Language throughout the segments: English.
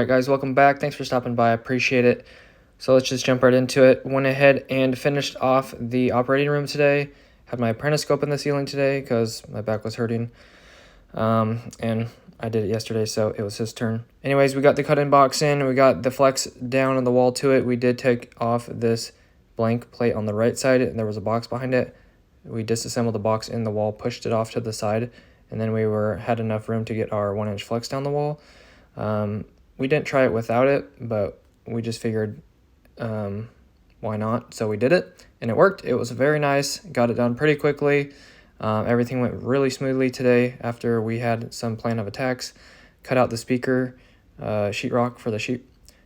Alright guys, welcome back. Thanks for stopping by. I appreciate it. So let's just jump right into it. Went ahead and finished off the operating room today. Had my apprentice go up in the ceiling today because my back was hurting. And I did it yesterday, so it was his turn. Anyways, we got the cut-in box in. We got the flex down on the wall to it. We did take off this blank plate on the right side, and there was a box behind it. We disassembled the box in the wall, pushed it off to the side, and then we had enough room to get our 1-inch flex down the wall. We didn't try it without it, but we just figured why not? So we did it, and it worked. It was very nice. Got it done pretty quickly. Everything went really smoothly today after we had some plan of attacks. Cut out the speaker sheetrock for the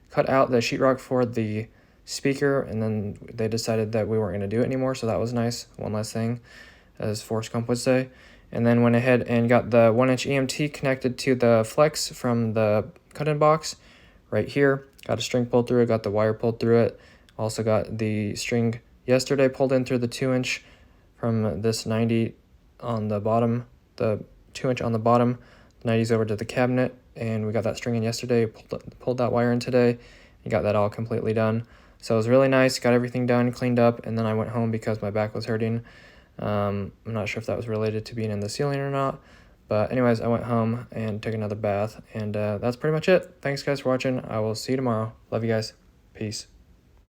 cut out the sheetrock for the speaker, and then they decided that we weren't going to do it anymore, so that was nice. One less thing, as Forrest Gump would say. And then went ahead and got the 1-inch EMT connected to the flex from the cut-in box right here. Got a string pulled through it, got the wire pulled through it. Also got the string yesterday pulled in through the 2-inch from this 90 on the bottom, the 2-inch on the bottom, 90s over to the cabinet, and we got that string in yesterday, pulled that wire in today, and got that all completely done. So it was really nice, got everything done, cleaned up, and then I went home because my back was hurting. I'm not sure if that was related to being in the ceiling or not, but anyways, I went home and took another bath, and that's pretty much it. Thanks guys for watching. I will see you tomorrow. Love you guys. Peace.